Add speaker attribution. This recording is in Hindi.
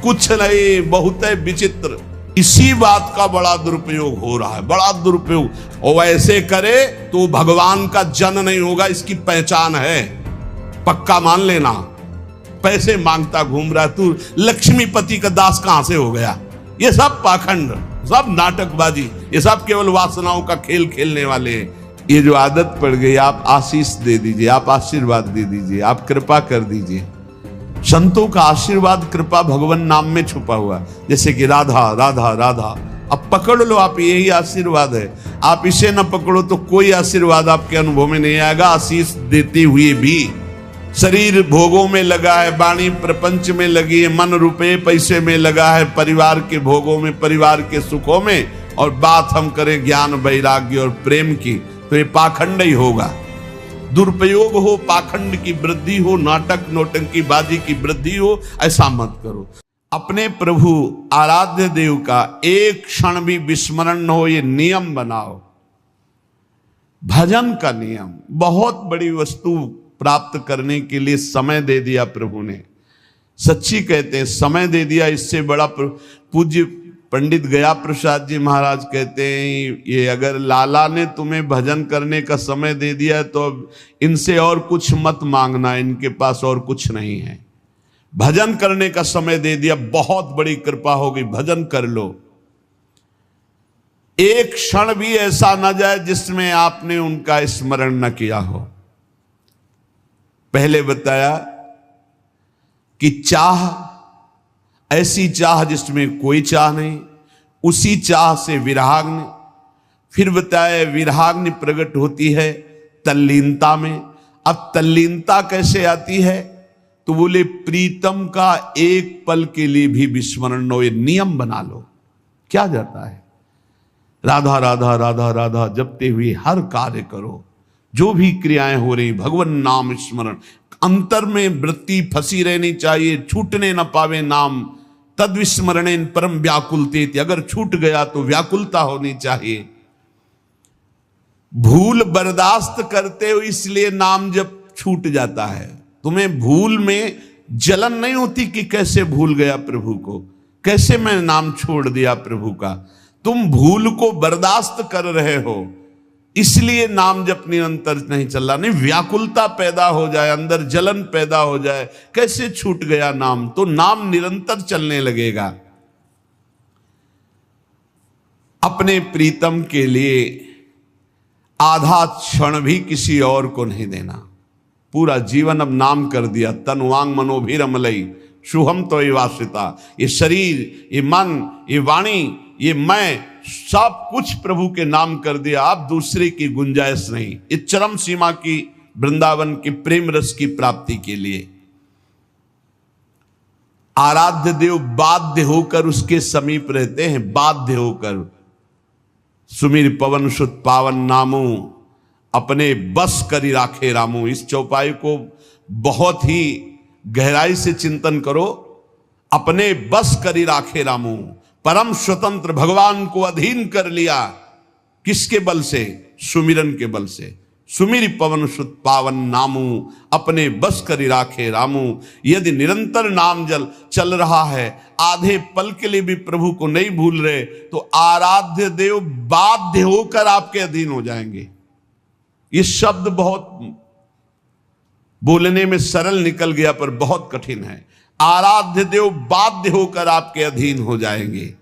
Speaker 1: कुछ नहीं, बहुत है विचित्र। इसी बात का बड़ा दुरुपयोग हो रहा है, बड़ा दुरुपयोग। और ऐसे करे तो भगवान का जन नहीं होगा, इसकी पहचान है, पक्का मान लेना। पैसे मांगता घूम रहा है तू, लक्ष्मीपति का दास कहां से हो गया? ये सब पाखंड, सब नाटकबाजी, ये सब केवल वासनाओं का खेल खेलने वाले हैं। ये जो आदत पड़ गई, आप आशीष दे दीजिए, आप आशीर्वाद दे दीजिए, आप कृपा कर दीजिए। संतों का आशीर्वाद कृपा भगवान नाम में छुपा हुआ, जैसे कि राधा राधा राधा। अब पकड़ लो आप, यही आशीर्वाद है। आप इसे न पकड़ो तो कोई आशीर्वाद आपके अनुभव में नहीं आएगा। आशीष देते हुए भी शरीर भोगों में लगा है, वाणी प्रपंच में लगी है, मन रुपए पैसे में लगा है, परिवार के भोगों में, परिवार के सुखों में, और बात हम करें ज्ञान वैराग्य और प्रेम की, तो ये पाखंड ही होगा। दुरुपयोग हो, पाखंड की वृद्धि हो, नाटक नौटंकी बाजी की वृद्धि हो, ऐसा मत करो। अपने प्रभु आराध्य देव का एक क्षण भी विस्मरण न हो, ये नियम बनाओ। भजन का नियम, बहुत बड़ी वस्तु प्राप्त करने के लिए समय दे दिया प्रभु ने। सच्ची कहते हैं, समय दे दिया, इससे बड़ा। पूज्य पंडित गया प्रसाद जी महाराज कहते हैं, ये अगर लाला ने तुम्हें भजन करने का समय दे दिया है तो अब इनसे और कुछ मत मांगना, इनके पास और कुछ नहीं है। भजन करने का समय दे दिया, बहुत बड़ी कृपा होगी, भजन कर लो। एक क्षण भी ऐसा न जाए जिसमें आपने उनका स्मरण न किया हो। पहले बताया कि चाह, ऐसी चाह जिसमें कोई चाह नहीं, उसी चाह से विराग्नि। फिर बताया विराग्नि प्रकट होती है तल्लीनता में। अब तल्लीनता कैसे आती है? तो बोले प्रीतम का एक पल के लिए भी विस्मरण न हो, ये नियम बना लो। क्या जाता है? राधा राधा राधा राधा जपते हुए हर कार्य करो, जो भी क्रियाएं हो रही, भगवान नाम स्मरण। अंतर में वृत्ति फंसी रहनी चाहिए, छूटने न पावे नाम। तद विस्मरणेन परम व्याकुलते, अगर छूट गया तो व्याकुलता होनी चाहिए। भूल बर्दाश्त करते हो इसलिए नाम जब छूट जाता है। तुम्हें भूल में जलन नहीं होती कि कैसे भूल गया प्रभु को, कैसे मैं नाम छोड़ दिया प्रभु का। तुम भूल को बर्दाश्त कर रहे हो, इसलिए नाम जब निरंतर नहीं चल रहा। नहीं, व्याकुलता पैदा हो जाए, अंदर जलन पैदा हो जाए, कैसे छूट गया नाम, तो नाम निरंतर चलने लगेगा। अपने प्रीतम के लिए आधा क्षण भी किसी और को नहीं देना। पूरा जीवन अब नाम कर दिया। तन वांग मनोभिरमलई शुभम तो वासिता। ये शरीर, ये मन, ये वाणी, ये मैं, सब कुछ प्रभु के नाम कर दिया। आप दूसरे की गुंजाइश नहीं। इस चरम सीमा की वृंदावन की प्रेम रस की प्राप्ति के लिए आराध्य देव बाध्य होकर उसके समीप रहते हैं, बाध्य होकर। सुमिर पवन सुत पावन नामू, अपने बस करी राखे रामू। इस चौपाई को बहुत ही गहराई से चिंतन करो। अपने बस करी राखे रामू, परम स्वतंत्र भगवान को अधीन कर लिया। किसके बल से? सुमिरन के बल से। सुमिर पवन सुत पावन नामू, अपने बस करी राखे रामू। यदि निरंतर नाम जल चल रहा है, आधे पल के लिए भी प्रभु को नहीं भूल रहे, तो आराध्य देव बाध्य होकर आपके अधीन हो जाएंगे। ये शब्द बहुत बोलने में सरल निकल गया, पर बहुत कठिन है। आराध्य देव बाध्य होकर आपके अधीन हो जाएंगे।